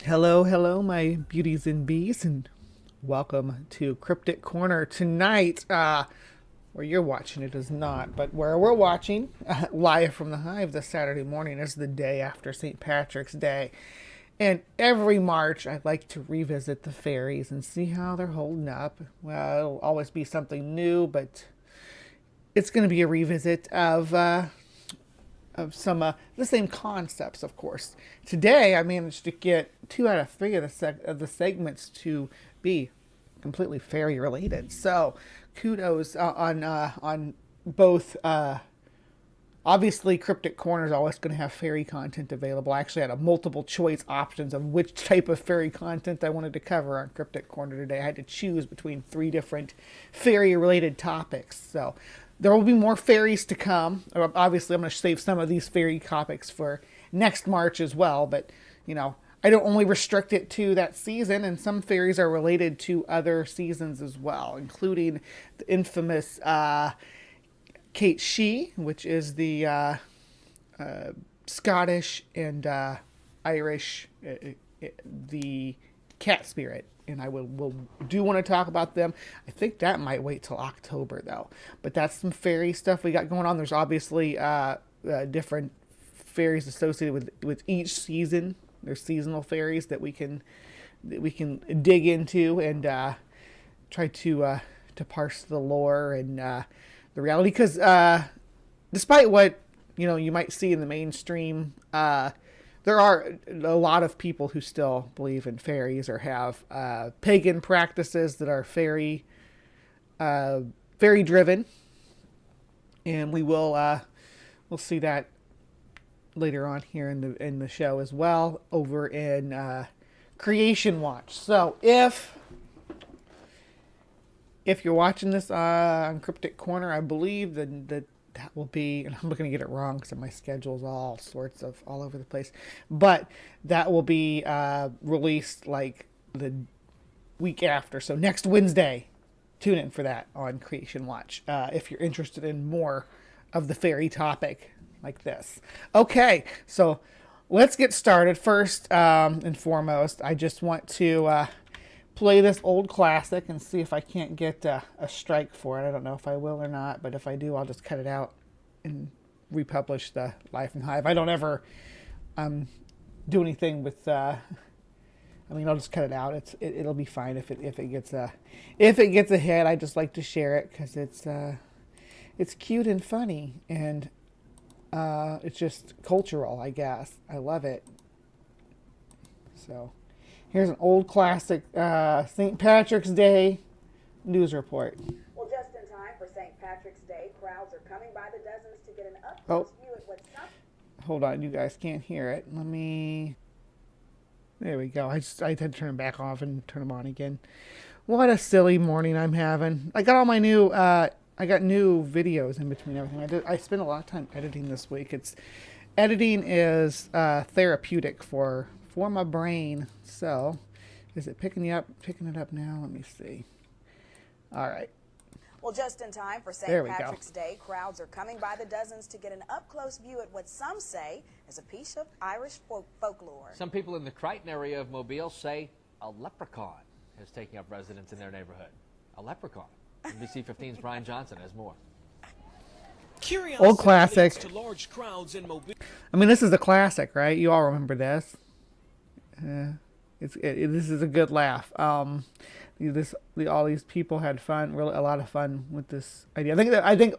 Hello, hello, my beauties and bees, and welcome to CryptoCorner tonight. Where you're watching it is not, but where we're watching live from the Hive this Saturday morning is the day after St. Patrick's Day. And every March, I like to revisit the fairies and see how they're holding up. Well, it'll always be something new, but it's going to be a revisit of some the same concepts, of course. Today, I managed to get 2 out of 3 of the segments to be completely fairy related. So, kudos on both. Obviously, Cryptic Corner is always going to have fairy content available. I actually had a multiple choice options of which type of fairy content I wanted to cover on Cryptic Corner today. I had to choose between 3 different fairy related topics. So there will be more fairies to come. Obviously, I'm going to save some of these fairy topics for next March as well. But, you know, I don't only restrict it to that season, and some fairies are related to other seasons as well, including the infamous Kate Shee, which is the Scottish and Irish, the cat spirit. And I will do want to talk about them. I think that might wait till October, though. But that's some fairy stuff we got going on. There's obviously different fairies associated with each season. There's seasonal fairies that we can dig into and try to parse the lore and the reality. Because despite what you might see in the mainstream, there are a lot of people who still believe in fairies or have pagan practices that are fairy driven, and we'll see that later on here in the show as well over in Creation Watch. So if you're watching this on Cryptic Corner, I believe that will be, and I'm going to get it wrong because my schedule's all over the place, but that will be released like the week after. So next Wednesday, tune in for that on Creation Watch if you're interested in more of the fairy topic like this. Okay, so let's get started. First and foremost, I just want to play this old classic and see if I can't get a strike for it. I don't know if I will or not, but if I do, I'll just cut it out and republish the Life in Hive. I don't ever do anything with. I'll just cut it out. It'll be fine if it gets a hit. I just like to share it because it's cute and funny, and it's just cultural, I guess. I love it. So here's an old classic St. Patrick's Day news report. Well, just in time for St. Patrick's Day, crowds are coming by the dozens to get an up-close view at what some... Hold on, you guys can't hear it. There we go. I had to turn them back off and turn them on again. What a silly morning I'm having. I got all my new... I got new videos in between everything. I spent a lot of time editing this week. Editing is therapeutic for my brain. So, is it picking it up now? Let me see. All right. Well, just in time for St. Patrick's Day, crowds are coming by the dozens to get an up-close view at what some say is a piece of Irish folklore. Some people in the Crichton area of Mobile say a leprechaun is taking up residence in their neighborhood. A leprechaun. NBC 15's Brian Johnson has more. Old classic. I mean, this is a classic, right? You all remember this. This is a good laugh. All these people had fun, really a lot of fun with this idea. I think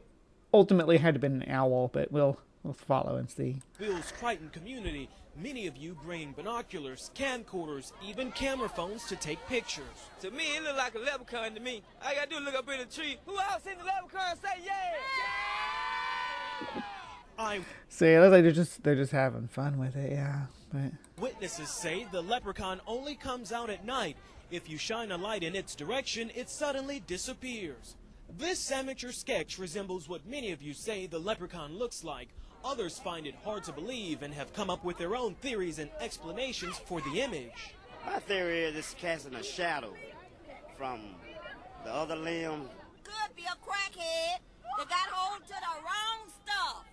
ultimately it had to be an owl, but we'll follow and see. Bill's Crichton community, many of you bring binoculars, camcorders, even camera phones to take pictures. To me, it look like a leprechaun to me. All I gotta do is look up in the tree. Who else seen the leprechaun? Say yeah! See, it looks like they're just having fun with it, yeah. But witnesses say the leprechaun only comes out at night. If you shine a light in its direction, it suddenly disappears. This amateur sketch resembles what many of you say the leprechaun looks like. Others find it hard to believe and have come up with their own theories and explanations for the image. My theory is it's casting a shadow from the other limb. Could be a crackhead that got hold to the wrong stuff.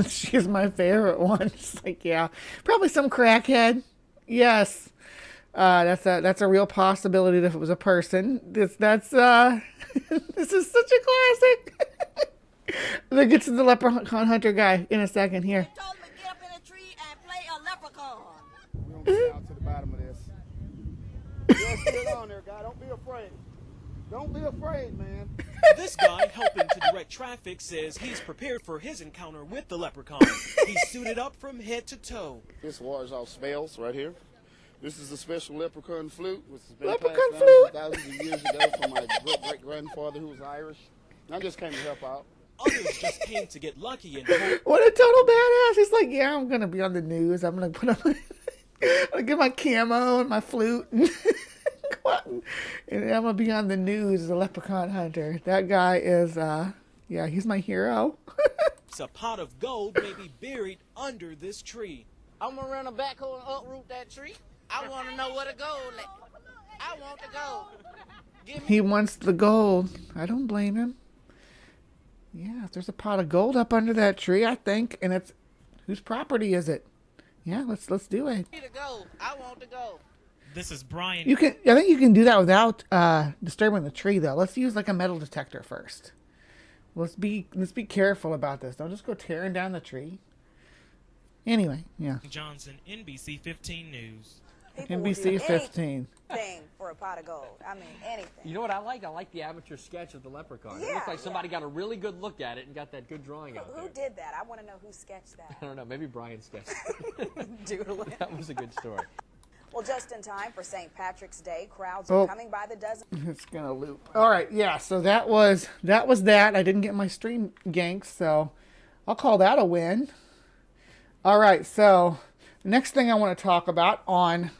She's my favorite one. It's like, yeah, probably some crackhead. Yes. That's a real possibility if it was a person. That's this is such a classic. Let's get to the leprechaun hunter guy in a second here. They told me to get up in a tree and play a leprechaun. We're going to get down to the bottom of this. Just get on there, guy. Don't be afraid. Don't be afraid, man. This guy helping to direct traffic says he's prepared for his encounter with the leprechaun. He's suited up from head to toe. This wars off spells right here. This is a special leprechaun flute, which has been Leprechaun passed flute. down thousands of years ago from my great-great-grandfather who was Irish. I just came to help out. Others just came to get lucky and hope. What a total badass. He's like, yeah, I'm going to be on the news. I'm going to put on I'm going to get my camo and my flute and go out and I'm going to be on the news as a leprechaun hunter. That guy is, yeah, he's my hero. A pot of gold may be buried under this tree. I'm gonna run a backhoe and uproot that tree. I want to know where to go. I want to go. He wants the gold. I don't blame him. Yeah, there's a pot of gold up under that tree, I think, and it's whose property is it? Yeah, let's do it. To go. I want to go. This is Brian. I think you can do that without disturbing the tree, though. Let's use like a metal detector first. Let's be careful about this. Don't just go tearing down the tree. Anyway, yeah. Johnson, NBC 15 News. People NBC will do 15. anything for a pot of gold. I mean, anything. You know what I like? I like the amateur sketch of the leprechaun. It Yeah, looks like somebody yeah. got a really good look at it and got that good drawing out Who there. did that? I want to know who sketched that. I don't know. Maybe Brian sketched it. Doodling. That was a good story. Well, just in time for St. Patrick's Day, crowds Oh. are coming by the dozen. It's gonna loop. All right, yeah. So that was that. I didn't get my stream ganked, so I'll call that a win. All right. So the next thing I want to talk about on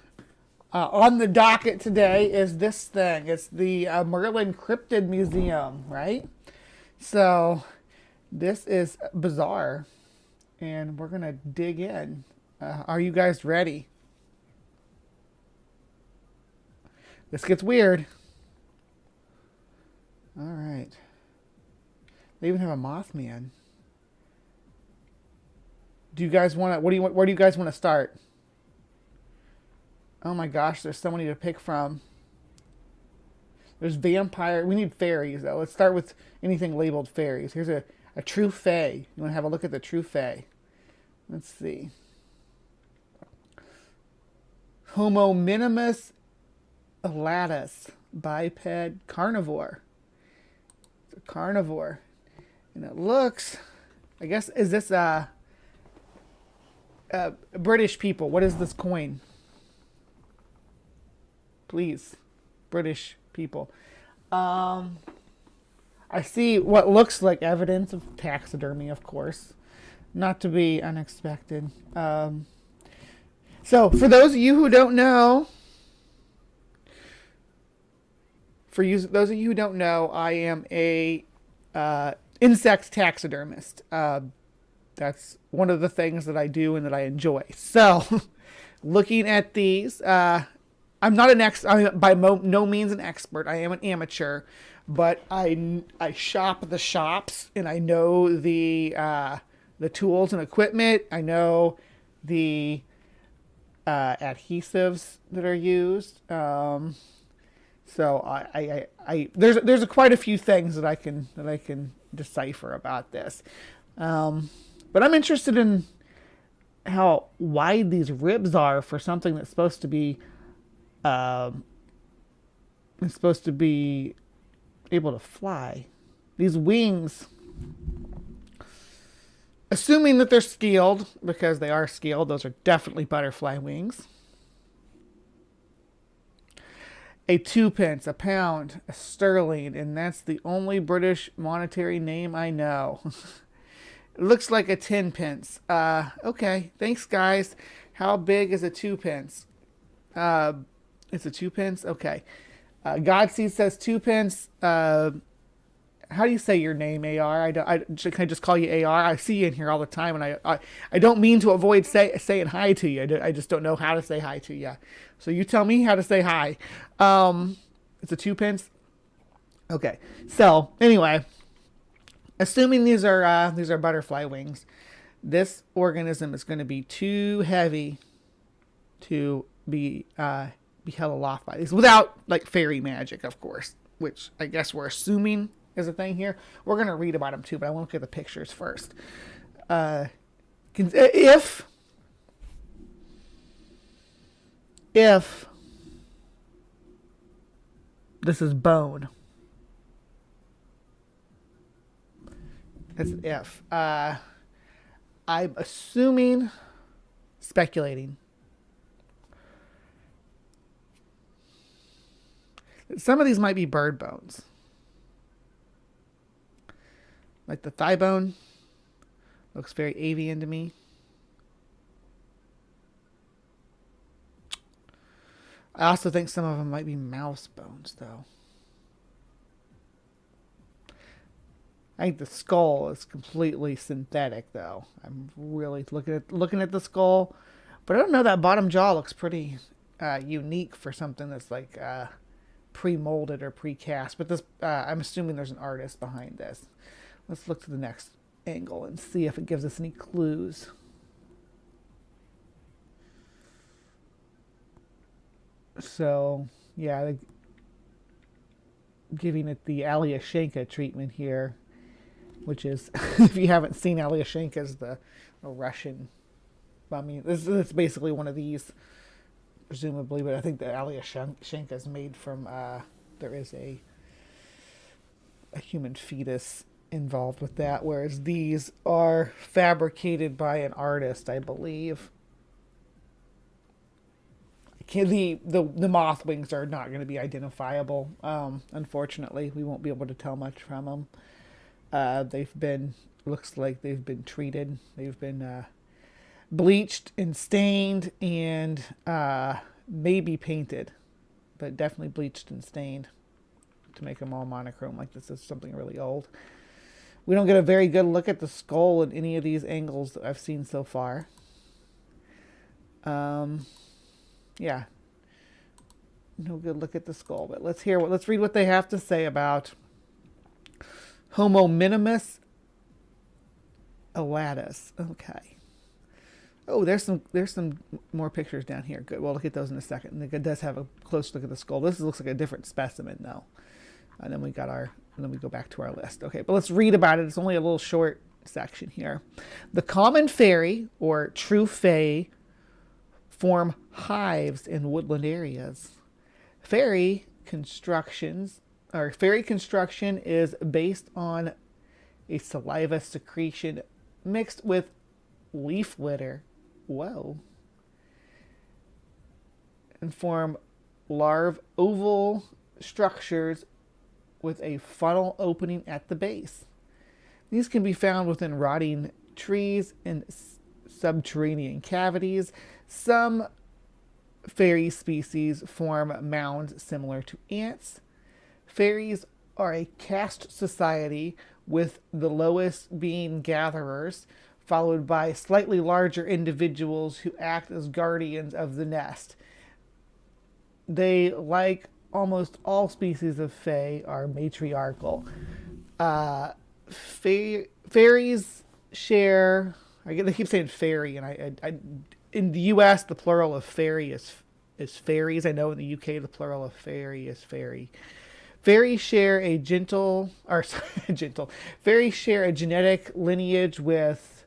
the docket today is this thing. It's the Merrlyn Cryptid Museum, right? So this is bizarre, and we're gonna dig in. Are you guys ready? This gets weird. All right. They even have a Mothman. Do you guys want to? Where do you guys want to start? Oh my gosh, there's so many to pick from. There's vampire. We need fairies though. Let's start with anything labeled fairies. Here's a true fae. You want to have a look at the true fae? Let's see. Homo minimus Elatus, biped carnivore. It's a carnivore. And it looks, I guess, is this British people? What is this coin? Please, British people. I see what looks like evidence of taxidermy, of course. Not to be unexpected. So, for those of you who don't know, those of you who don't know, I am a insect taxidermist. That's one of the things that I do and that I enjoy. So, looking at these, I'm not I'm by no means an expert. I am an amateur, but I shop the shops and I know the tools and equipment. I know the adhesives that are used. So there's quite a few things that I can decipher about this, but I'm interested in how wide these ribs are for something that's supposed to be able to fly. These wings, assuming that they're scaled, because they are scaled, those are definitely butterfly wings. A 2p, a pound, a sterling, and that's the only British monetary name I know. It looks like a 10p. Okay, thanks guys. How big is a 2p? It's a 2p? Okay. Godseed says 2p. How do you say your name, AR? Can I just call you AR? I see you in here all the time, and I don't mean to avoid saying hi to you. I just don't know how to say hi to you. So you tell me how to say hi. It's a 2p. Okay. So anyway, assuming these are butterfly wings, this organism is going to be too heavy to be held aloft by these without like fairy magic, of course, which I guess we're assuming is a thing here. We're going to read about them too, but I want to look at the pictures first. If this is bone, that's an if. I'm assuming, speculating, that some of these might be bird bones. Like the thigh bone looks very avian to me. I also think some of them might be mouse bones, though. I think the skull is completely synthetic, though. I'm really looking at the skull, but I don't know. That bottom jaw looks pretty unique for something that's like pre-molded or pre-cast. But this, I'm assuming there's an artist behind this. Let's look to the next angle and see if it gives us any clues. So, yeah, giving it the Alyoshenko treatment here, which is, if you haven't seen Alyoshenko's, the Russian, I mean, this is basically one of these, presumably, but I think the Alyoshenko is made from, there is a human fetus involved with that, whereas these are fabricated by an artist, I believe. The moth wings are not going to be identifiable. Unfortunately, we won't be able to tell much from them. Looks like they've been treated. They've been bleached and stained and maybe painted, but definitely bleached and stained to make them all monochrome. Like this is something really old. We don't get a very good look at the skull in any of these angles that I've seen so far. Yeah, no good look at the skull, but let's read what they have to say about Homo minimus elatus. Okay. Oh, there's some more pictures down here. Good. We'll look at those in a second. And it does have a close look at the skull. This looks like a different specimen though. And then we go back to our list. Okay, but let's read about it. It's only a little short section here. The common fairy or true fae form hives in woodland areas. Fairy construction is based on a saliva secretion mixed with leaf litter. Whoa. And form larval oval structures with a funnel opening at the base. These can be found within rotting trees and subterranean cavities. Some fairy species form mounds similar to ants. Fairies are a caste society, with the lowest being gatherers, followed by slightly larger individuals who act as guardians of the nest. They, like almost all species of fae, are matriarchal. Fairies share... They keep saying fairy, and I in the U.S. the plural of fairy is fairies. I know in the U.K. the plural of fairy is fairy. Fairies share a Fairies share a genetic lineage with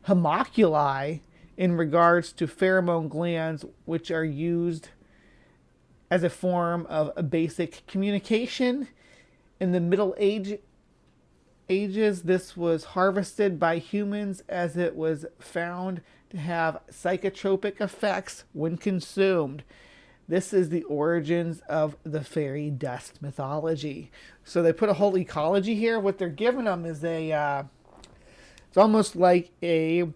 homunculi in regards to pheromone glands, which are used as a form of a basic communication. In the Middle Ages, this was harvested by humans as it was found to have psychotropic effects when consumed. This is the origins of the fairy dust mythology. So they put a whole ecology here. What they're giving them is it's almost like a,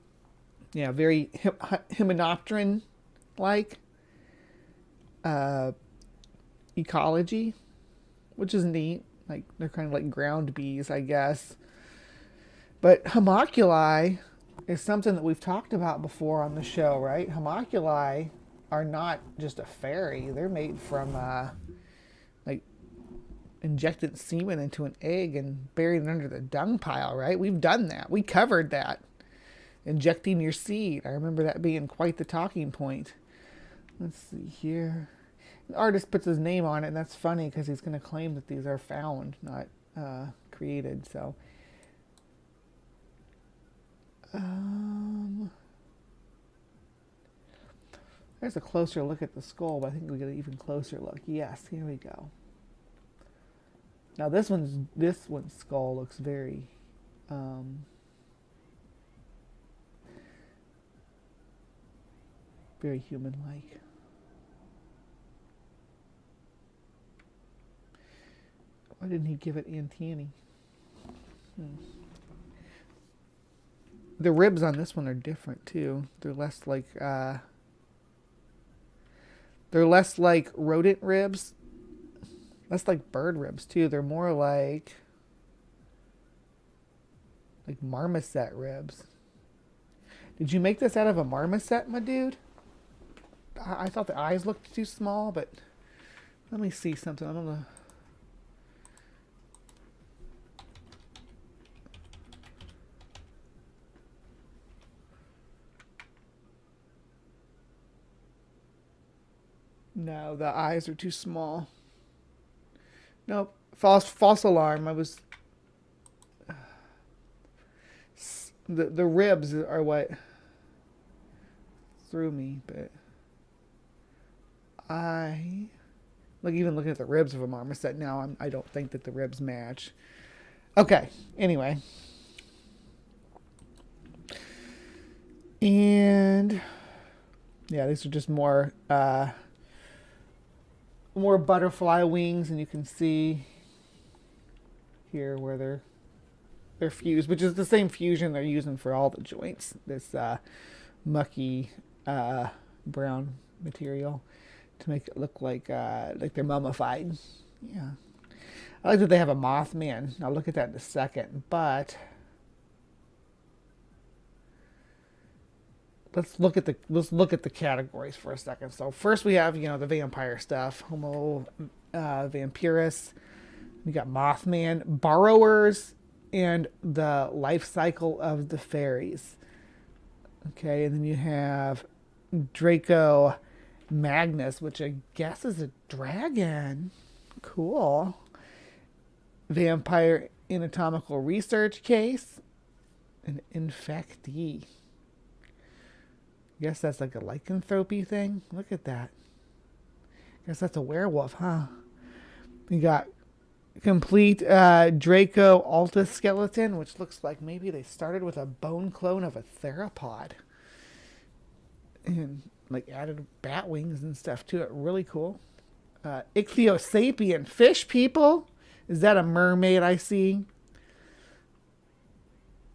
very hymenopteron-like ecology, which is neat. Like they're kind of like ground bees, I guess. But homunculi is something that we've talked about before on the show, right? Homunculi are not just a fairy. They're made from like injected semen into an egg and buried it under the dung pile, right? We've done that. We covered that. Injecting your seed. I remember that being quite the talking point. Let's see here. The artist puts his name on it, and that's funny because he's going to claim that these are found, not created. So, there's a closer look at the skull, but I think we get an even closer look. Yes, here we go. Now this one's skull looks very very human-like. Why didn't he give it antennae? The ribs on this one are different too. They're less like rodent ribs. Less like bird ribs too. They're more like marmoset ribs. Did you make this out of a marmoset, my dude? I thought the eyes looked too small, but let me see something. I'm gonna. No, the eyes are too small. Nope. False alarm. I was... The ribs are what threw me, but even looking at the ribs of a marmoset now, I don't think that the ribs match. Okay. Anyway. And yeah, these are just more butterfly wings, and you can see here where they're fused, which is the same fusion they're using for all the joints. This mucky brown material to make it look like they're mummified. Yeah, I like that they have a Mothman. I'll look at that in a second, but let's look at the categories for a second. So first we have, the vampire stuff. Homo vampirus. We got Mothman, borrowers, and the life cycle of the fairies. Okay, and then you have Draco Magnus, which I guess is a dragon. Cool. Vampire anatomical research case. An infectee. Guess that's like a lycanthropy thing. Look at that. Guess that's a werewolf, huh? We got complete Draco Altus skeleton, which looks like maybe they started with a bone clone of a theropod. And added bat wings and stuff to it. Really cool. Ichthyosapien fish people. Is that a mermaid I see?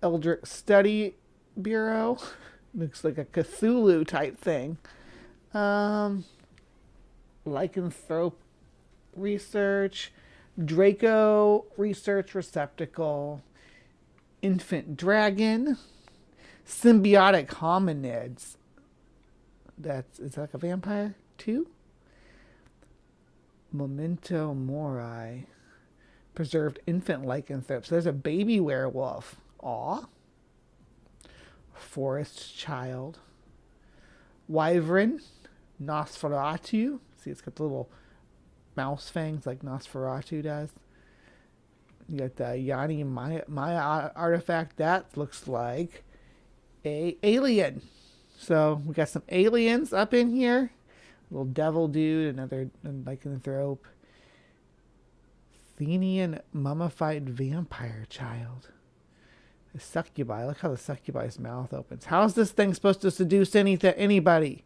Eldritch Study Bureau. Looks like a Cthulhu type thing. Lycanthrope research. Draco research receptacle. Infant dragon. Symbiotic hominids. Is that like a vampire too? Memento mori. Preserved infant lycanthrope. So there's a baby werewolf. Aw. Forest child. Wyvern. Nosferatu. See, it's got the little mouse fangs like Nosferatu does. You got the Yanni Maya artifact. That looks like a alien. So we got some aliens up in here. Little devil dude, another lycanthrope. Athenian mummified vampire child. A succubi. Look how the succubi's mouth opens. How is this thing supposed to seduce anybody?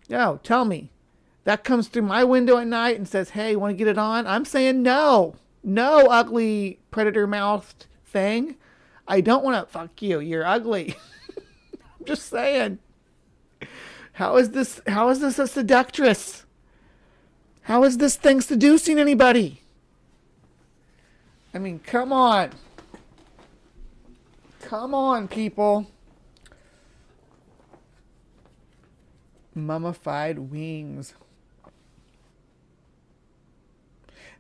No, tell me. That comes through my window at night and says, hey, want to get it on? I'm saying no. No, ugly predator-mouthed thing. I don't want to fuck you. You're ugly. I'm just saying. How is this a seductress? How is this thing seducing anybody? I mean, come on. Come on, people. Mummified wings.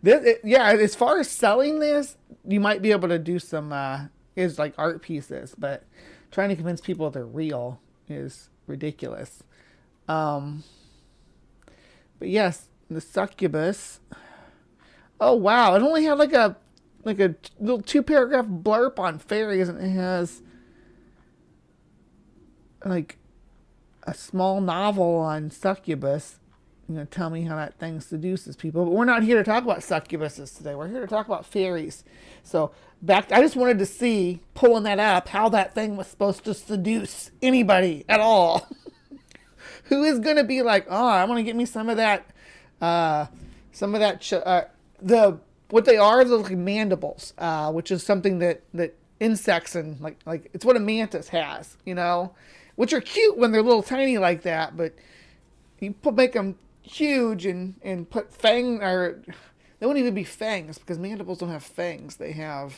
As far as selling this, you might be able to do some is like art pieces, but trying to convince people they're real is ridiculous. But yes, the succubus. Oh wow, it only had like a little 2-paragraph blurb on fairies, and it has like a small novel on succubus. Tell me how that thing seduces people. But we're not here to talk about succubuses today. We're here to talk about fairies. So I just wanted to see, pulling that up, how that thing was supposed to seduce anybody at all. Who is going to be like, oh, I want to get me some of that, what they are, they're like mandibles, which is something that insects and like it's what a mantis has, which are cute when they're little tiny like that, but you make them huge and put they won't even be fangs, because mandibles don't have fangs. They're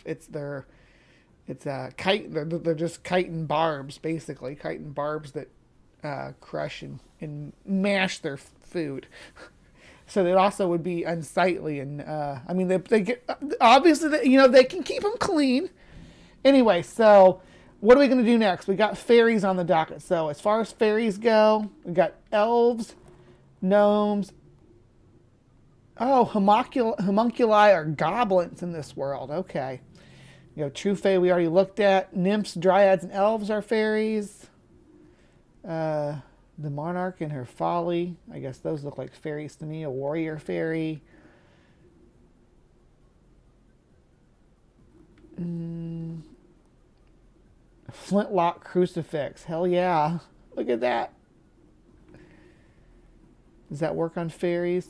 just chitin barbs, basically chitin barbs that crush and mash their food. So that also would be unsightly, and they get, obviously they can keep them clean. Anyway, so what are we going to do next? We got fairies on the docket. So as far as fairies go, we got elves, gnomes. Oh, homunculi are goblins in this world. Okay. True fae we already looked at. Nymphs, dryads, and elves are fairies. The monarch and her folly. I guess those look like fairies to me. A warrior fairy. Flintlock crucifix. Hell yeah. Look at that. Does that work on fairies?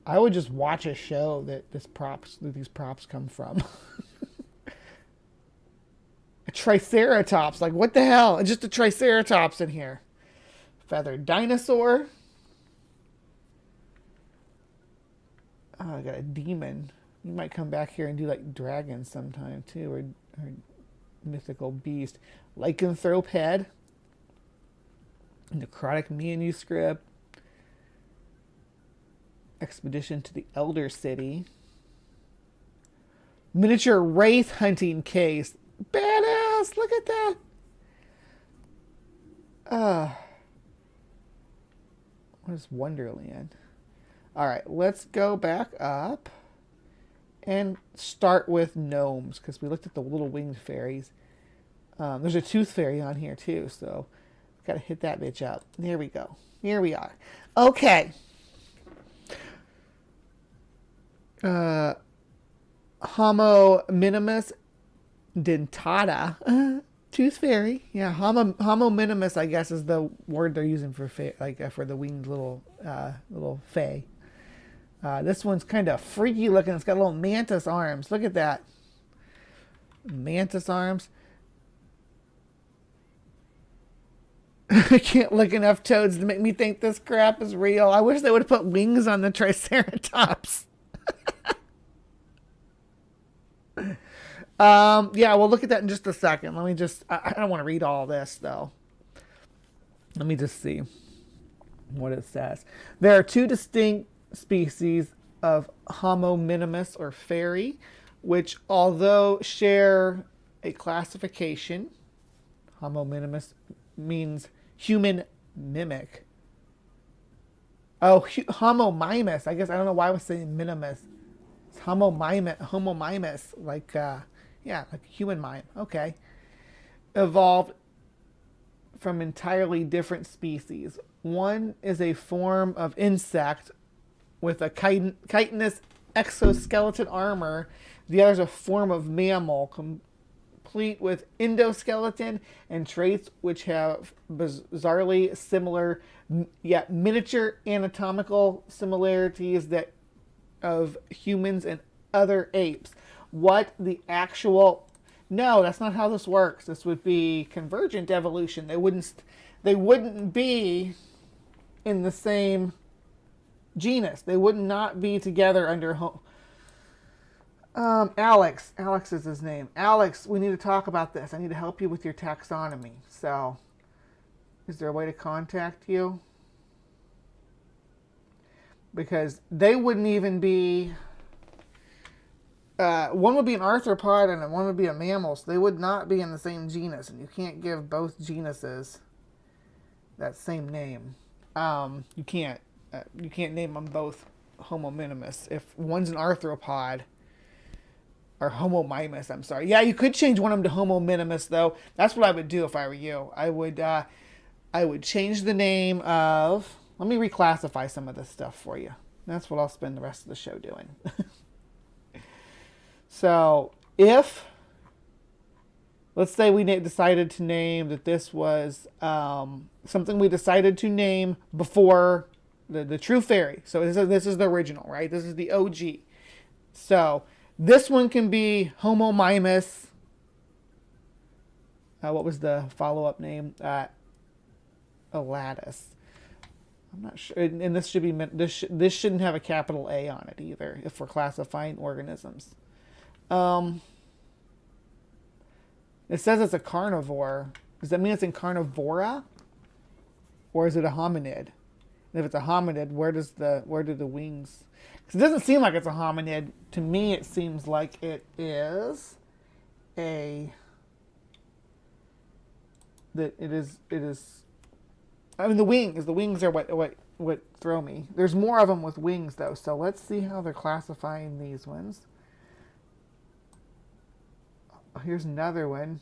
I would just watch a show that these props come from. A triceratops. Like, what the hell? Just a triceratops in here. Feathered dinosaur. Oh, I got a demon. You might come back here and do like dragons sometime too, or mythical beast. Lycanthroped. Necrotic manuscript. Expedition to the Elder City. Miniature wraith hunting case. Badass! Look at that! What is Wonderland? Alright, let's go back up and start with gnomes, because we looked at the little winged fairies. There's a tooth fairy on here too, so gotta hit that bitch up. There we go. Here we are. Okay. Homo minimus dentata. Tooth fairy. Yeah, Homo minimus, I guess, is the word they're using for for the winged little fae. This one's kind of freaky looking. It's got little mantis arms. Look at that. Mantis arms. I can't lick enough toads to make me think this crap is real. I wish they would have put wings on the Triceratops. Yeah, we'll look at that in just a second. Let me just, I don't want to read all this though. Let me just see what it says. There are two distinct species of Homo minimus or fairy, which although share a classification, Homo minimus means human mimic. Oh, Homo mimus. I guess I don't know why I was saying minimus. It's Homo mimus, like like human mime. Okay. Evolved from entirely different species. One is a form of insect with a chitinous exoskeleton armor. The other is a form of mammal, complete with endoskeleton and traits which have bizarrely similar yet miniature anatomical similarities that of humans and other apes. What the actual... No, that's not how this works. This would be convergent evolution. They wouldn't be in the same genus. They would not be together under... Alex. Alex is his name. Alex, we need to talk about this. I need to help you with your taxonomy. So, is there a way to contact you? Because they wouldn't even be... one would be an arthropod and one would be a mammal. So they would not be in the same genus. And you can't give both genuses that same name. You can't name them both Homo minimus. If one's an arthropod, or Homo mimus, I'm sorry. Yeah, you could change one of them to Homo minimus, though. That's what I would do if I were you. I would change the name of... Let me reclassify some of this stuff for you. That's what I'll spend the rest of the show doing. So, if... Let's say we decided to name that this was something we decided to name before the true fairy. So this is the original, right? This is the OG. So this one can be Homo mimus. What was the follow-up name? Elatus. I'm not sure. And this should be this shouldn't have a capital A on it either if we're classifying organisms. It says it's a carnivore. Does that mean it's in carnivora? Or is it a hominid? And if it's a hominid, where do the wings... Because it doesn't seem like it's a hominid. To me, it seems like it is a... That it is... I mean, the wings are what throw me. There's more of them with wings, though. So let's see how they're classifying these ones. Here's another one,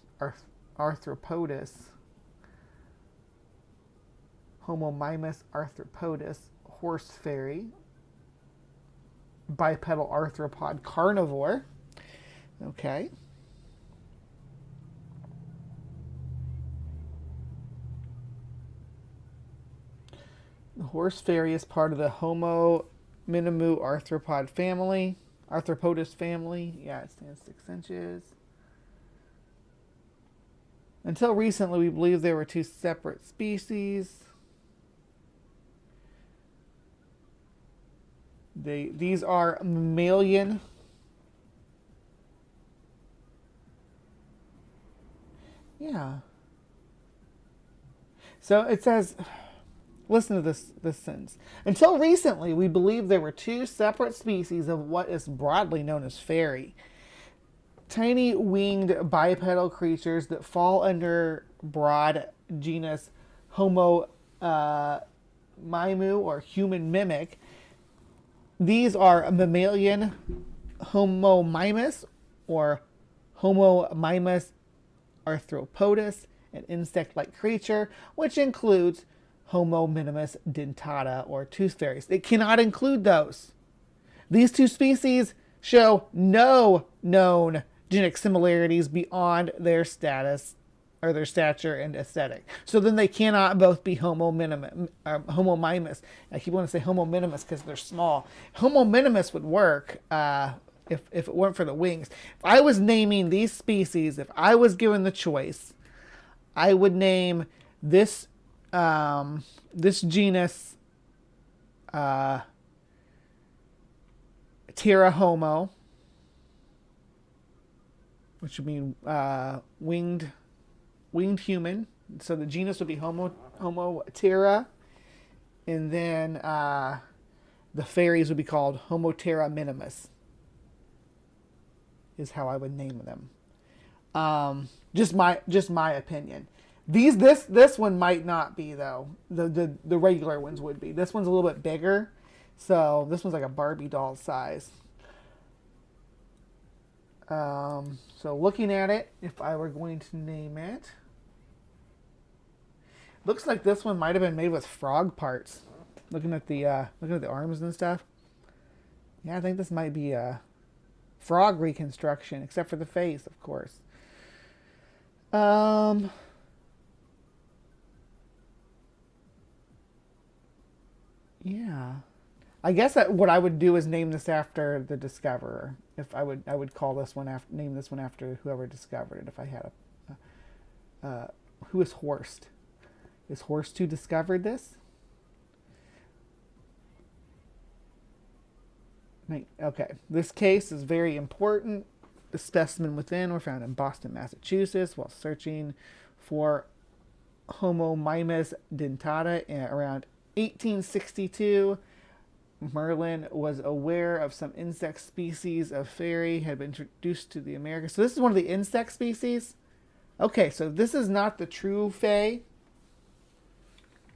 arthropodus. Homo mimus arthropodus, horse fairy. Bipedal arthropod carnivore. Okay. The horse fairy is part of the Homo minimu arthropod family. Arthropodus family. Yeah, it stands 6 inches. Until recently, we believed there were 2 separate species. These are mammalian. Yeah. So it says, listen to this sentence. Until recently, we believed there were 2 separate species of what is broadly known as fairy. Tiny winged bipedal creatures that fall under broad genus Homo mimu or human mimic. These are mammalian Homo mimus or Homo mimus arthropodus, an insect-like creature, which includes Homo minimus dentata or tooth fairies. It cannot include those. These 2 species show no known genetic similarities beyond their status or their stature and aesthetic. So then they cannot both be Homo mimus. I keep wanting to say Homo minimus because they're small. Homo minimus would work if it weren't for the wings. If I was naming these species, if I was given the choice, I would name this this genus Terra Homo, which would mean winged human. So the genus would be Homo Terra, and then the fairies would be called Homo Terra minimus. Is how I would name them. Just my opinion. This one might not be though. The regular ones would be. This one's a little bit bigger, so this one's like a Barbie doll size. So looking at it, if I were going to name it, looks like this one might have been made with frog parts. Looking at the arms and stuff. Yeah, I think this might be a frog reconstruction, except for the face, of course. Yeah. I guess that what I would do is name this after the discoverer. If I would call this one name this one after whoever discovered it. If I had who is Horst? Is Horst who discovered this? Okay, this case is very important. The specimen within were found in Boston, Massachusetts, while searching for Homo mimus dentata around 1862. Merrlyn was aware of some insect species of fairy had been introduced to the Americas. So this is one of the insect species. Okay, so this is not the true fae.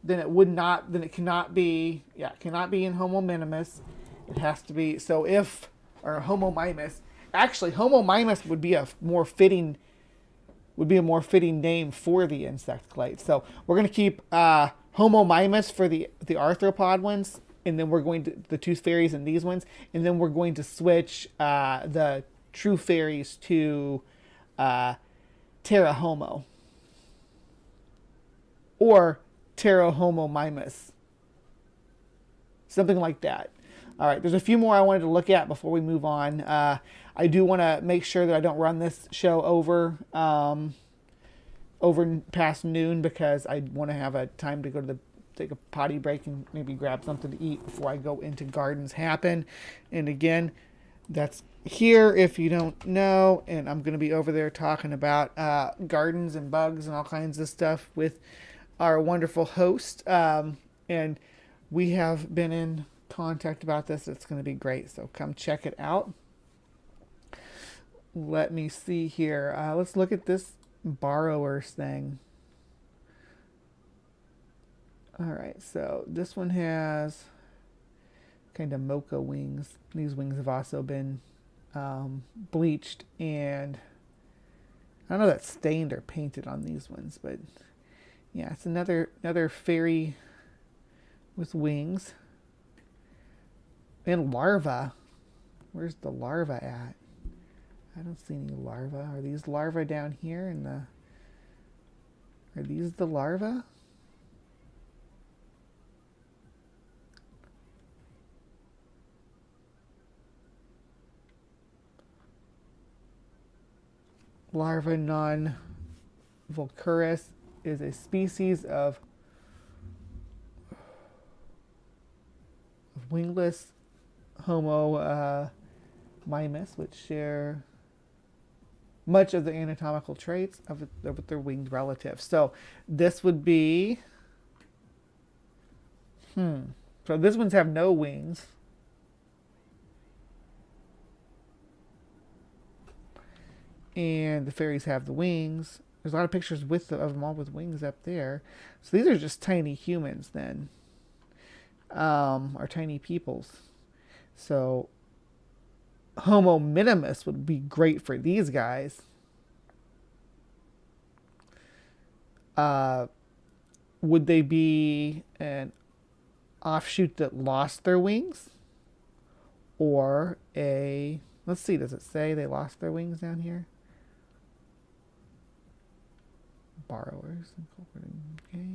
then it would not, then it cannot be, yeah, it cannot be in Homo minimus. It has to be, so if, or Homo mimus, actually Homo mimus would be a more fitting name for the insect clade. So we're going to keep Homo mimus for the arthropod ones, and then we're going to, the tooth fairies and these ones, and then we're going to switch the true fairies to Terra Homo. Or Terra Homo mimus. Something like that. All right, there's a few more I wanted to look at before we move on. I do want to make sure that I don't run this show over past noon, because I want to have a time to go to take a potty break and maybe grab something to eat before I go into Gardens Happen. And again, that's here if you don't know, and I'm going to be over there talking about gardens and bugs and all kinds of stuff with our wonderful host. And we have been in contact about this. It's going to be great, so come check it out. Let me see here. Let's look at this borrowers thing. All right, so this one has kind of mocha wings. These wings have also been bleached, and I don't know if that's stained or painted on these ones, but yeah, it's another fairy with wings. And larva. Where's the larva at? I don't see any larvae. Are these larvae down here in the... Are these the larvae? Larva non-vulcurus is a species of wingless Homo mimus, which share much of the anatomical traits of their winged relatives. So this would be, so these ones have no wings. And the fairies have the wings. There's a lot of pictures of them all with wings up there. So these are just tiny humans then. Or tiny peoples. So Homo minimus would be great for these guys. Would they be an offshoot that lost their wings? Or a... Let's see, does it say they lost their wings down here? Borrowers. Okay.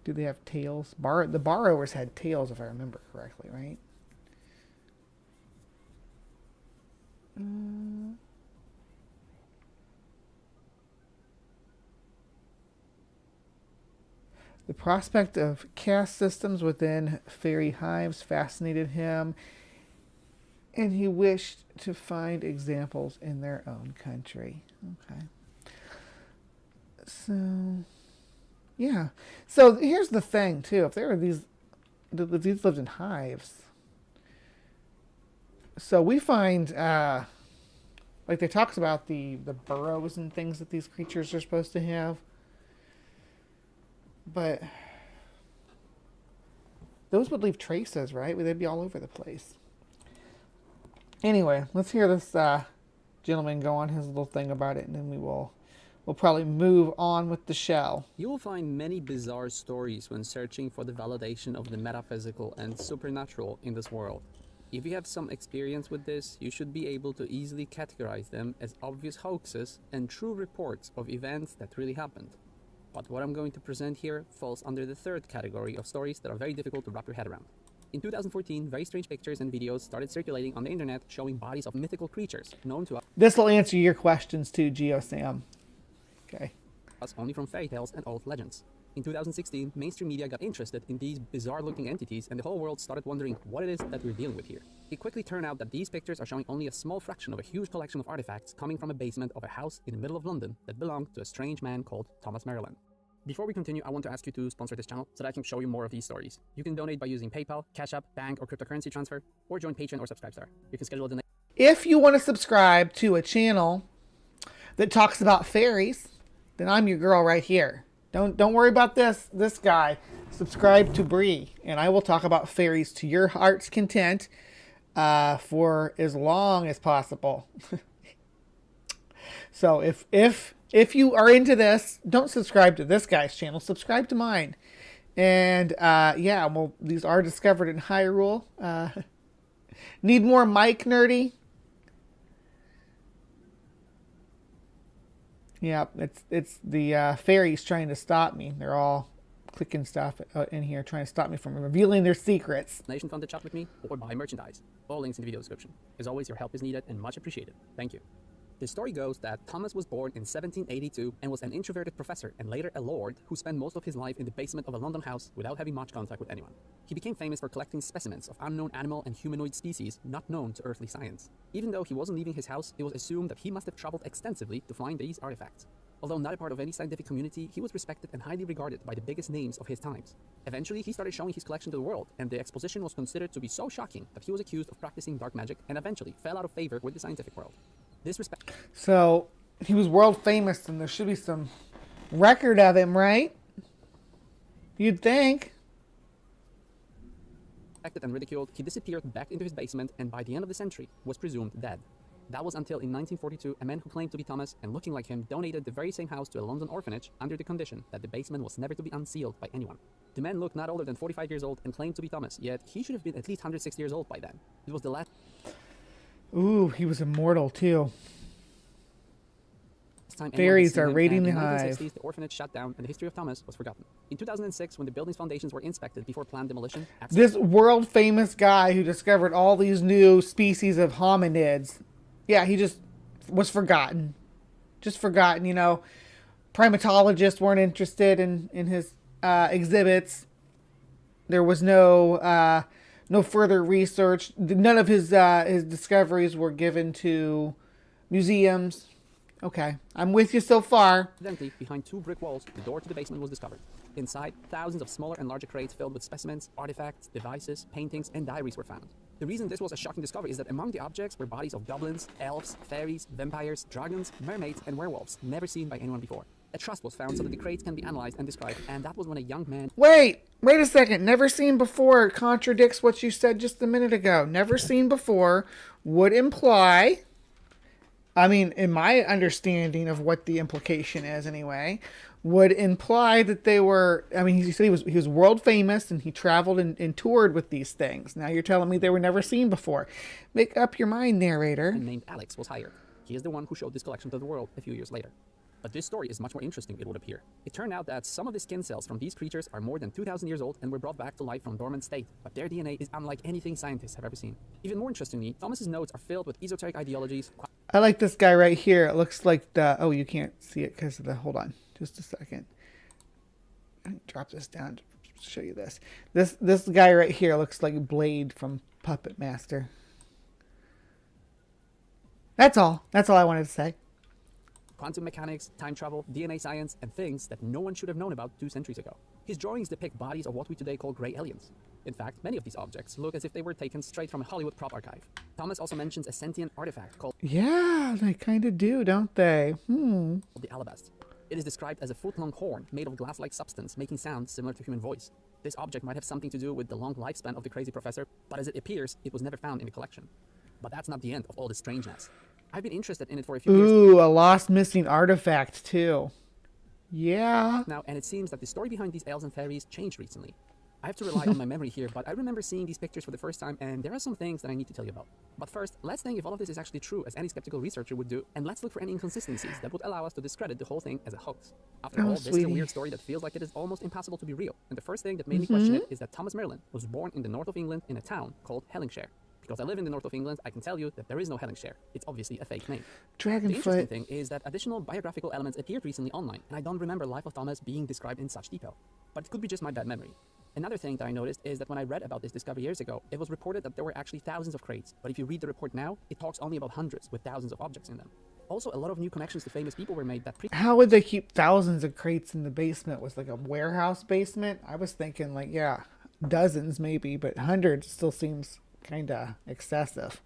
Do they have tails? The borrowers had tails, if I remember correctly, right? The prospect of caste systems within fairy hives fascinated him, and he wished to find examples in their own country. Okay. So... yeah. So here's the thing, too. If there were these lived in hives. So we find, like they talks about the burrows and things that these creatures are supposed to have. But those would leave traces, right? They'd be all over the place. Anyway, let's hear this gentleman go on his little thing about it, and then we'll probably move on with the show. You will find many bizarre stories when searching for the validation of the metaphysical and supernatural in this world. If you have some experience with this, you should be able to easily categorize them as obvious hoaxes and true reports of events that really happened. But what I'm going to present here falls under the third category of stories that are very difficult to wrap your head around. In 2014, very strange pictures and videos started circulating on the internet showing bodies of mythical creatures known to us. This will answer your questions too, GeoSam. Okay. Only from fairy tales and old legends. In 2016, mainstream media got interested in these bizarre-looking entities, and the whole world started wondering what it is that we're dealing with here. It quickly turned out that these pictures are showing only a small fraction of a huge collection of artifacts coming from a basement of a house in the middle of London that belonged to a strange man called Thomas Merrlyn. Before we continue, I want to ask you to sponsor this channel so that I can show you more of these stories. You can donate by using PayPal, Cash App, bank, or cryptocurrency transfer, or join Patreon or Subscribestar. You can schedule a donation. If you want to subscribe to a channel that talks about fairies, then I'm your girl right here. Don't worry about this guy. Subscribe to Bree, and I will talk about fairies to your heart's content for as long as possible. So if you are into this, don't subscribe to this guy's channel. Subscribe to mine. And yeah, well, these are discovered in Hyrule. Need more mic nerdy? Yeah, it's the fairies trying to stop me. They're all clicking stuff in here, trying to stop me from revealing their secrets. Nation fun to chat with me or buy merchandise. All links in the video description. As always, your help is needed and much appreciated. Thank you. The story goes that Thomas was born in 1782 and was an introverted professor and later a lord who spent most of his life in the basement of a London house without having much contact with anyone. He became famous for collecting specimens of unknown animal and humanoid species not known to earthly science. Even though he wasn't leaving his house, it was assumed that he must have traveled extensively to find these artifacts. Although not a part of any scientific community, he was respected and highly regarded by the biggest names of his times. Eventually, he started showing his collection to the world, and the exposition was considered to be so shocking that he was accused of practicing dark magic and eventually fell out of favor with the scientific world. So he was world famous, and there should be some record of him, right? You'd think. Respected and ridiculed, he disappeared back into his basement and by the end of the century was presumed dead. That was until in 1942, a man who claimed to be Thomas and looking like him donated the very same house to a London orphanage under the condition that the basement was never to be unsealed by anyone. The man looked not older than 45 years old and claimed to be Thomas, yet he should have been at least 106 years old by then. It was the last... Ooh, he was immortal too. Time fairies are raiding the Hive. In the 1960s, the orphanage shut down and the history of Thomas was forgotten. In 2006, when the building's foundations were inspected before planned demolition... This world famous guy who discovered all these new species of hominids, yeah, he just was forgotten. Just forgotten, you know. Primatologists weren't interested in his exhibits. There was no further research. None of his discoveries were given to museums. Okay, I'm with you so far. Evidently, behind two brick walls, the door to the basement was discovered. Inside, thousands of smaller and larger crates filled with specimens, artifacts, devices, paintings, and diaries were found. The reason this was a shocking discovery is that among the objects were bodies of goblins, elves, fairies, vampires, dragons, mermaids, and werewolves, never seen by anyone before. A trust was found so that the crates can be analyzed and described, and that was when a young man... Wait a second. Never seen before contradicts what you said just a minute ago. Never seen before would imply... I mean, in my understanding of what the implication is anyway, would imply that they were, I mean, he said he was world famous and he traveled and toured with these things. Now you're telling me they were never seen before. Make up your mind, narrator. Named Alex was hired. He is the one who showed this collection to the world a few years later. But this story is much more interesting, it would appear. It turned out that some of the skin cells from these creatures are more than 2,000 years old and were brought back to life from dormant state, but their DNA is unlike anything scientists have ever seen. Even more interestingly, Thomas's notes are filled with esoteric ideologies. I like this guy right here. It looks like the... Oh, you can't see it because of the... Hold on. Just a second. Drop this down to show you this. This guy right here looks like Blade from Puppet Master. That's all. That's all I wanted to say. Quantum mechanics, time travel, DNA science, and things that no one should have known about 2 centuries ago. His drawings depict bodies of what we today call gray aliens. In fact, many of these objects look as if they were taken straight from a Hollywood prop archive. Thomas also mentions a sentient artifact called... Yeah, they kind of do, don't they? The alabast. It is described as a foot-long horn made of glass-like substance making sounds similar to human voice. This object might have something to do with the long lifespan of the crazy professor, but as it appears, it was never found in the collection. But that's not the end of all the strangeness. I've been interested in it for a few years. Ooh, a lost missing artifact too. Yeah. Now, and it seems that the story behind these elves and fairies changed recently. I have to rely on my memory here, but I remember seeing these pictures for the first time, and there are some things that I need to tell you about. But first, let's think if all of this is actually true, as any skeptical researcher would do, and let's look for any inconsistencies that would allow us to discredit the whole thing as a hoax. After all, this is a weird story that feels like it is almost impossible to be real, and the first thing that made me question it is that Thomas Merrlyn was born in the north of England in a town called Hellingshire. Because I live in the north of England, I can tell you that there is no Hellingshire. It's obviously a fake name. The interesting thing is that additional biographical elements appeared recently online, and I don't remember Life of Thomas being described in such detail. But it could be just my bad memory. Another thing that I noticed is that when I read about this discovery years ago, it was reported that there were actually thousands of crates, but if you read the report now, it talks only about hundreds with thousands of objects in them. Also, a lot of new connections to famous people were made that... How would they keep thousands of crates in the basement? Was like a warehouse basement? I was thinking like, yeah, dozens maybe, but hundreds still seems kind of excessive.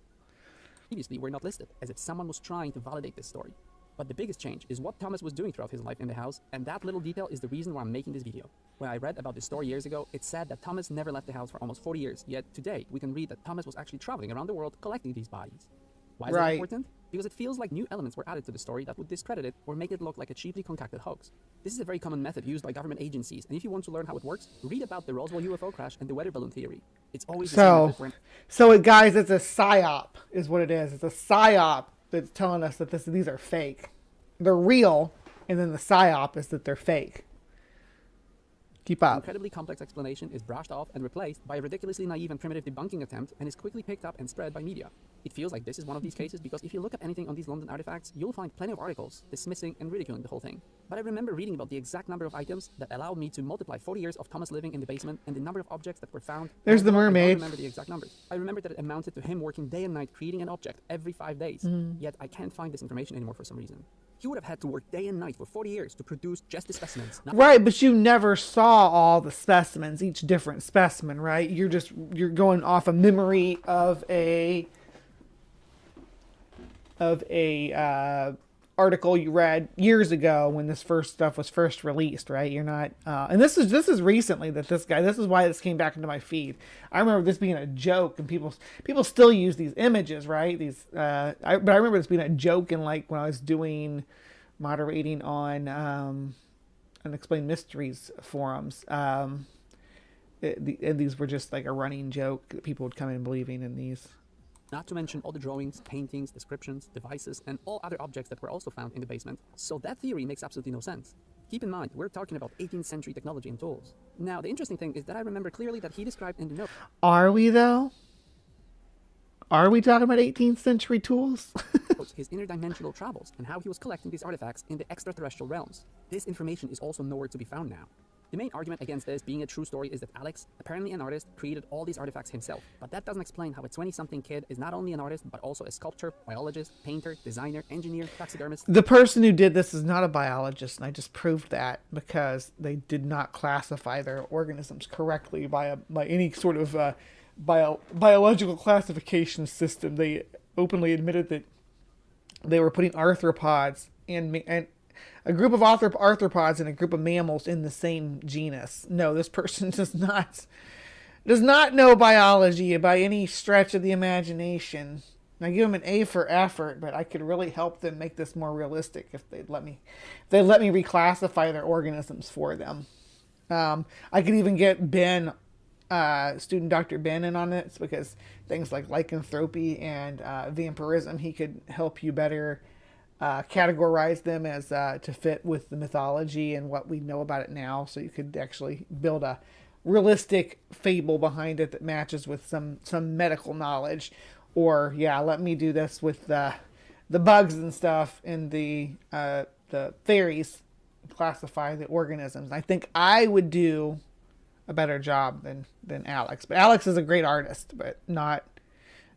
Previously were not listed, as if someone was trying to validate this story. But the biggest change is what Thomas was doing throughout his life in the house, and that little detail is the reason why I'm making this video. When I read about this story years ago, it said that Thomas never left the house for almost 40 years, yet today we can read that Thomas was actually traveling around the world collecting these bodies. Why is that important? Because it feels like new elements were added to the story that would discredit it or make it look like a cheaply concocted hoax. This is a very common method used by government agencies, and if you want to learn how it works, read about the Roswell UFO crash and the weather balloon theory. It's always the same method So guys, it's a psyop is what it is. It's a psyop that's telling us that these are fake. They're real, and then the psyop is that they're fake. Keep up. An incredibly complex explanation is brushed off and replaced by a ridiculously naive and primitive debunking attempt and is quickly picked up and spread by media. It feels like this is one of these cases because if you look up anything on these London artifacts, you'll find plenty of articles dismissing and ridiculing the whole thing. But I remember reading about the exact number of items that allowed me to multiply 40 years of Thomas living in the basement and the number of objects that were found. There's the mermaid. I don't remember the exact numbers. I remember that it amounted to him working day and night creating an object every 5 days. Yet I can't find this information anymore for some reason. He would have had to work day and night for 40 years to produce just the specimens. Right, but you never saw all the specimens, each different specimen, right? You're going off a memory of a article you read years ago when this stuff was first released, right? You're not, and this is recently that this is why this came back into my feed. I remember this being a joke, and people still use these images, right? But I remember this being a joke in like when I was doing moderating on Unexplained Mysteries forums. And these were just like a running joke that people would come in believing in these. Not to mention all the drawings, paintings, descriptions, devices, and all other objects that were also found in the basement. So that theory makes absolutely no sense. Keep in mind, we're talking about 18th century technology and tools. Now, the interesting thing is that I remember clearly that he described in the note. Are we though? Are we talking about 18th century tools? His interdimensional travels and how he was collecting these artifacts in the extraterrestrial realms. This information is also nowhere to be found now. The main argument against this being a true story is that Alex, apparently an artist, created all these artifacts himself. But that doesn't explain how a 20-something kid is not only an artist, but also a sculptor, biologist, painter, designer, engineer, taxidermist. The person who did this is not a biologist, and I just proved that because they did not classify their organisms correctly by any sort of biological classification system. They openly admitted that they were putting arthropods and a group of arthropods and a group of mammals in the same genus. No, this person does not know biology by any stretch of the imagination. I give them an A for effort, but I could really help them make this more realistic if they'd let me reclassify their organisms for them. I could even get Ben, student Dr. Ben, in on it because things like lycanthropy and vampirism, he could help you better categorize them as to fit with the mythology and what we know about it now, so you could actually build a realistic fable behind it that matches with some medical knowledge. Or let me do this with the bugs and stuff and the fairies, classify the organisms. I think I would do a better job than Alex. But Alex is a great artist, but not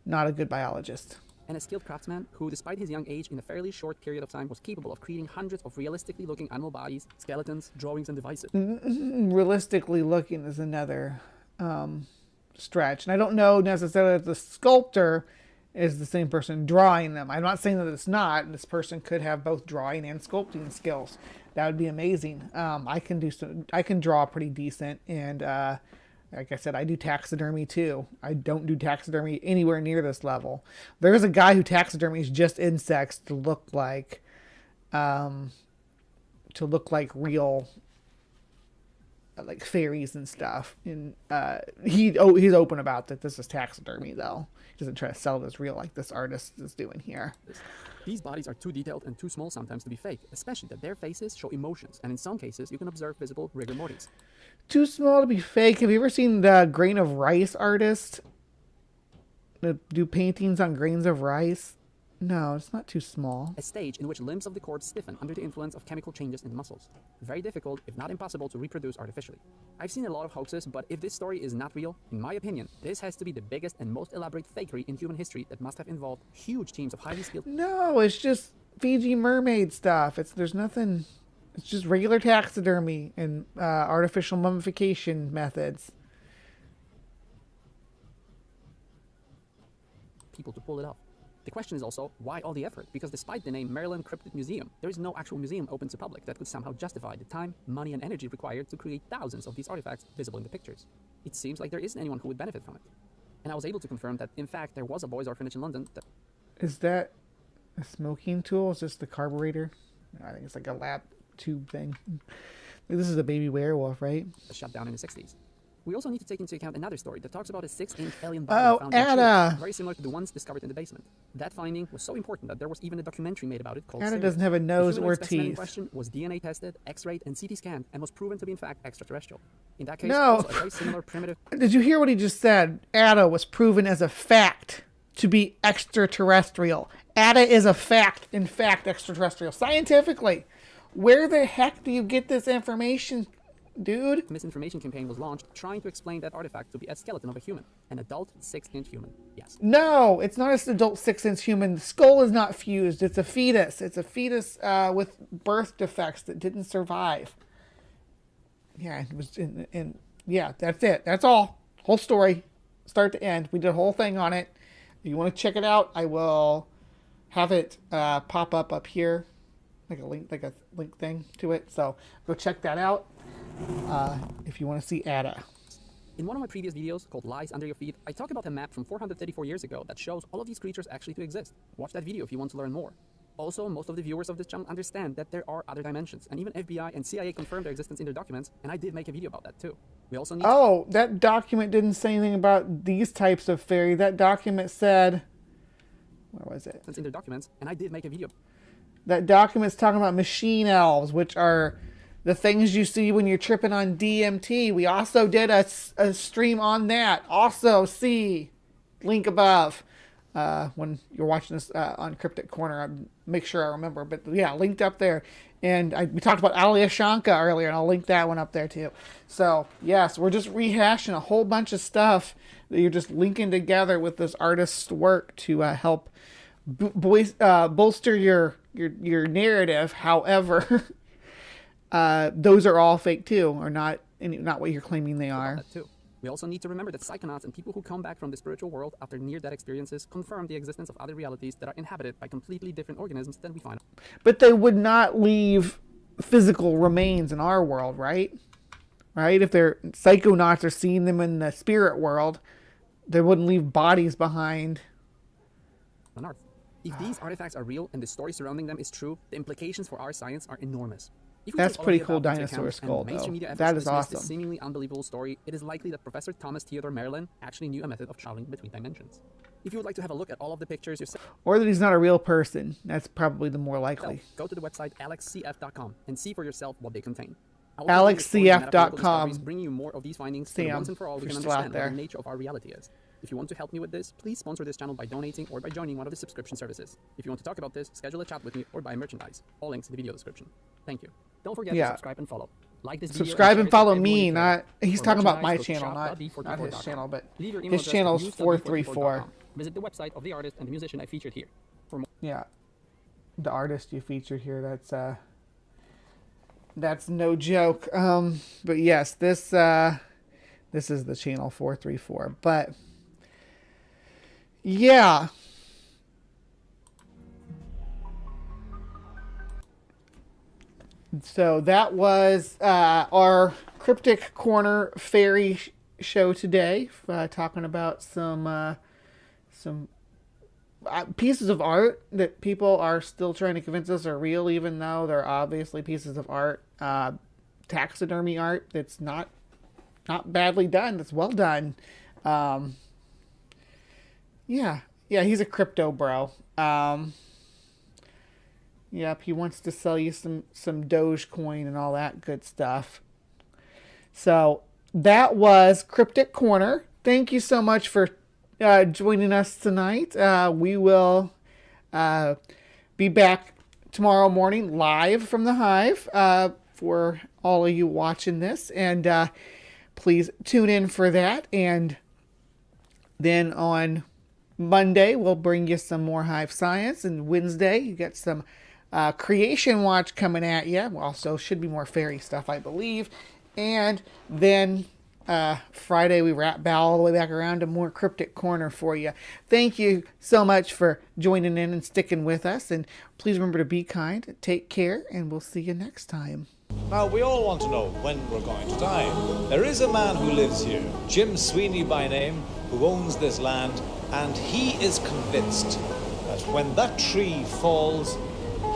a good biologist. And a skilled craftsman who, despite his young age, in a fairly short period of time, was capable of creating hundreds of realistically looking animal bodies, skeletons, drawings, and devices. Realistically looking is another stretch. And I don't know necessarily if the sculptor is the same person drawing them. I'm not saying that it's not. This person could have both drawing and sculpting skills. That would be amazing. I can draw pretty decent, and like I said, I do taxidermy too. I don't do taxidermy anywhere near this level. There's a guy who taxidermies just insects to look like real, like fairies and stuff. And he's open about that. This is taxidermy though. He doesn't try to sell it as real like this artist is doing here. These bodies are too detailed and too small sometimes to be fake, especially that their faces show emotions, and in some cases you can observe visible rigor mortis. Too small to be fake. Have you ever seen the grain of rice artist that do paintings on grains of rice? No, it's not too small. A stage in which limbs of the corpse stiffen under the influence of chemical changes in the muscles. Very difficult, if not impossible, to reproduce artificially. I've seen a lot of hoaxes, but if this story is not real, in my opinion, this has to be the biggest and most elaborate fakery in human history that must have involved huge teams of highly skilled... No, it's just Fiji mermaid stuff. There's nothing... It's just regular taxidermy and artificial mummification methods. People to pull it off. The question is also, why all the effort? Because despite the name Merrlyn Cryptid Museum, there is no actual museum open to public that could somehow justify the time, money, and energy required to create thousands of these artifacts visible in the pictures. It seems like there isn't anyone who would benefit from it. And I was able to confirm that, in fact, there was a boys' orphanage in London that... Is that a smoking tool? Is this the carburetor? I think it's like a lap tube thing. This is a baby werewolf, right? ...shut down in the 60s. We also need to take into account another story that talks about a 6-inch alien body found in a tree, very similar to the ones discovered in the basement. That finding was so important that there was even a documentary made about it called Ada doesn't have a nose or teeth. The question was DNA tested, X-rayed, and CT scanned, and was proven to be in fact extraterrestrial. In that case, no. also a very similar primitive... Did you hear what he just said? Ada was proven as a fact to be extraterrestrial. Ada is a fact, in fact, extraterrestrial. Scientifically. Where the heck do you get this information, dude? Misinformation campaign was launched trying to explain that artifact to be a skeleton of a human. An adult 6-inch human. Yes. No, it's not an adult 6-inch human. The skull is not fused. It's a fetus. It's a fetus with birth defects that didn't survive. Yeah, it was yeah, that's it. That's all. Whole story. Start to end. We did a whole thing on it. If you want to check it out, I will have it pop up here. Like a link thing to it. So go check that out. If you want to see Ada. In one of my previous videos called Lies Under Your Feet, I talk about a map from 434 years ago that shows all of these creatures actually to exist. Watch that video if you want to learn more. Also, most of the viewers of this channel understand that there are other dimensions, and even FBI and CIA confirmed their existence in their documents, and I did make a video about that too. We also need that document didn't say anything about these types of fairy. That document said... Where was it? In their documents, and I did make a video. That document's talking about machine elves, which are the things you see when you're tripping on DMT. We also did a stream on that. Also, see link above when you're watching this on Cryptic Corner. I'll make sure I remember. But yeah, linked up there. And we talked about Alia Shanka earlier, and I'll link that one up there too. So yes, we're just rehashing a whole bunch of stuff that you're just linking together with this artist's work to help bolster your narrative. However, those are all fake too, or not what you're claiming they are. We also need to remember that psychonauts and people who come back from the spiritual world after near-death experiences confirm the existence of other realities that are inhabited by completely different organisms than we find. But they would not leave physical remains in our world, right? Right? If they're psychonauts are seeing them in the spirit world, they wouldn't leave bodies behind on Earth. If these artifacts are real and the story surrounding them is true, the implications for our science are enormous. That's pretty cool dinosaur skull, though. That is awesome. This seemingly unbelievable story, it is likely that Professor Thomas Theodore Merrlyn actually knew a method of traveling between dimensions. If you would like to have a look at all of the pictures yourself... Or that he's not a real person. That's probably the more likely. Go to the website alexcf.com and see for yourself what they contain. alexcf.com. Bring you more of these findings so once and for all we can understand what the nature of our reality is. If you want to help me with this, please sponsor this channel by donating or by joining one of the subscription services. If you want to talk about this, schedule a chat with me or buy merchandise. All links in the video description. Thank you. Don't forget to subscribe and follow. Like this video. Subscribe and follow me, not... He's talking about my channel, not his channel, but his channel is 434. Visit the website of the artist and the musician I featured here. For more. Yeah. The artist you featured here, that's no joke. But yes, this is the channel 434. But yeah. So that was our Cryptic Corner Fairy show today, talking about some pieces of art that people are still trying to convince us are real, even though they're obviously pieces of art, taxidermy art that's not badly done, that's well done. Yeah, he's a crypto bro. Yep, he wants to sell you some Dogecoin and all that good stuff. So that was Cryptic Corner. Thank you so much for joining us tonight. We will be back tomorrow morning live from the Hive for all of you watching this. And please tune in for that. And then on Monday, we'll bring you some more Hive Science. And Wednesday, you get some Creation Watch coming at you. Also, should be more fairy stuff, I believe. And then Friday, we wrap all the way back around to more Cryptic Corner for you. Thank you so much for joining in and sticking with us. And please remember to be kind, take care, and we'll see you next time. Now, we all want to know when we're going to die. There is a man who lives here, Jim Sweeney by name, who owns this land, and he is convinced that when that tree falls,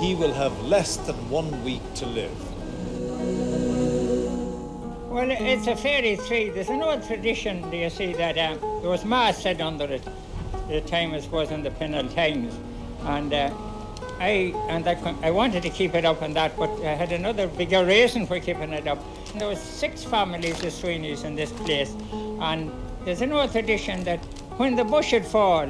he will have less than 1 week to live. Well, it's a fairy tree. There's an old tradition, do you see, that there was mass said under it. The time, I suppose, in the penal times. And I wanted to keep it up and that, but I had another bigger reason for keeping it up. There was 6 families of Sweeneys in this place, and there's an old tradition that when the bush would fall,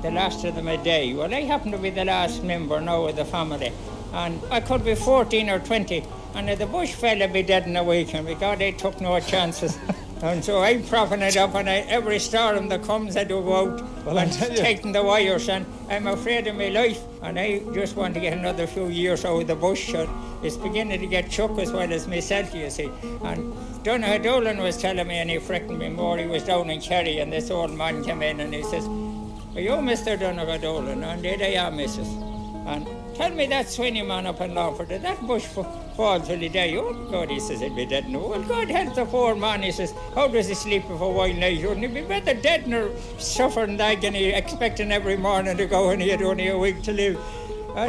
the last of them would die. Well, I happen to be the last member now of the family, and I could be 14 or 20, and if the bush fell, I'd be dead in a week, and because I took no chances. And so I'm propping it up, and every storm that comes, I do go out and taking the wires, and I'm afraid of my life, and I just want to get another few years out of the bush. It's beginning to get chuck as well as myself, you see. And Donagh Dolan was telling me, and he freckened me more, he was down in Kerry, and this old man came in, and he says, "Are you Mr. Donagh Dolan?" And indeed I am, Mrs. And tell me that Sweeney man up in Longford, did that bush fall till he die? Oh, God, he says, he'd be dead now. Well, God help the poor man, he says. How does he sleep for a while night? Wouldn't he be better dead nor suffering agony, expecting every morning to go, and he had only a week to live?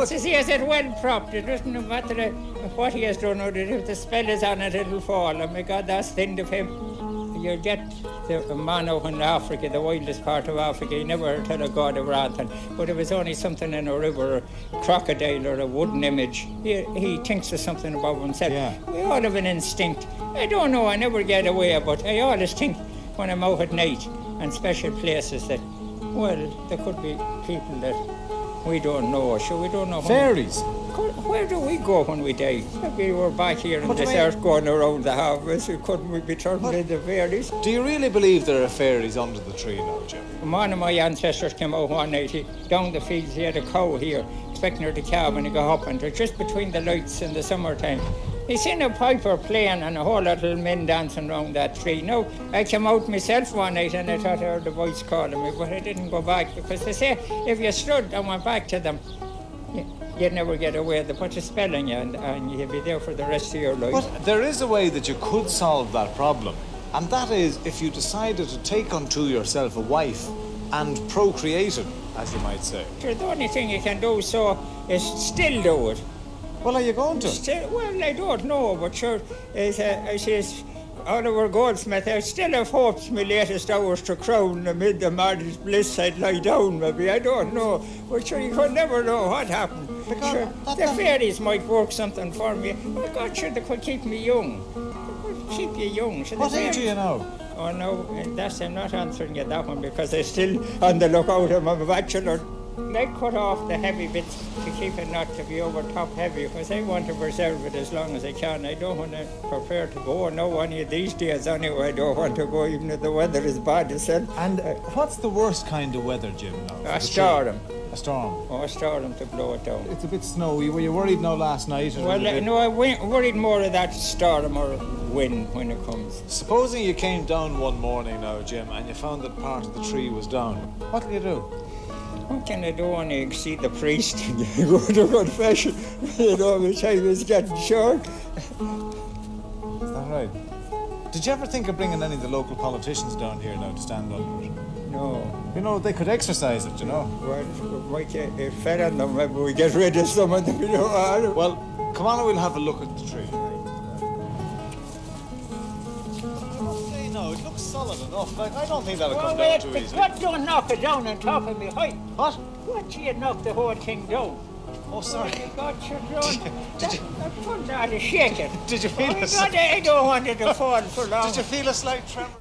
Says he has it well propped. It doesn't matter what he has done, or if the spell is on it, it'll fall. And my God, that's the end of him. You'll get the man out in Africa, the wildest part of Africa, he never heard tell a god of anything. But if it's only something in a river, a crocodile or a wooden image, he thinks there's something about himself. Yeah. We all have an instinct. I don't know, I never get away, but I always think when I'm out at night and special places that, well, there could be people that we don't know, so we don't know. Fairies? Where do we go when we die? Maybe we're back here in this earth going around the harvest. Couldn't we be turned into fairies? Do you really believe there are fairies under the tree now, Jim? One of my ancestors came out one night, down the fields, he had a cow here, expecting her to calve, and he got up, and just between the lights in the summertime, he seen a piper playing and a whole lot of men dancing around that tree. Now, I came out myself one night and I thought I heard the voice calling me, but I didn't go back, because they say if you stood and went back to them, you'd never get away. They put a spell on you, and you'd be there for the rest of your life. But there is a way that you could solve that problem, and that is if you decided to take unto yourself a wife and procreate it, as you might say. Sure, the only thing you can do so is still do it. Well, are you going to? Well, I don't know, but sure, I says, Oliver Goldsmith, I still have hopes my latest hours to crown amid the marriage bliss I'd lie down, maybe, I don't know. But sure, you could never know what happened. Sure, the fairies might work something for me. Oh God, sure, they could keep me young. They could keep you young. Sure, what age are you now? Oh no, I'm not answering you that one, because I'm still on the lookout. I'm a bachelor. I cut off the heavy bits to keep it not to be over top heavy, because I want to preserve it as long as I can. I don't want to prepare to go now any of these days anyway. I don't want to go even if the weather is bad itself. And what's the worst kind of weather, Jim, now? A storm. A storm? Oh, a storm to blow it down. It's a bit snowy. Were you worried now last night? Well, no, I worried more of that storm or wind when it comes. Supposing you came down one morning now, Jim, and you found that part of the tree was down, what'll you do? What can I do when I see the priest and go to confession? You know, the time is getting short. Is that right? Did you ever think of bringing any of the local politicians down here now to stand under it? No. You know, they could exercise it, you know. Well, it fell on them, maybe we get rid of some of them, you know. Well, come on and we'll have a look at the tree. No, it looks solid enough. Like, I don't think that'll come down too easily. What, don't knock it down on top of me height? What? What, you knock the whole thing down? Oh, sorry. God, you're down. I couldn't hardly shake it. Did you feel I don't want it to fall for long. Did you feel a slight tremor?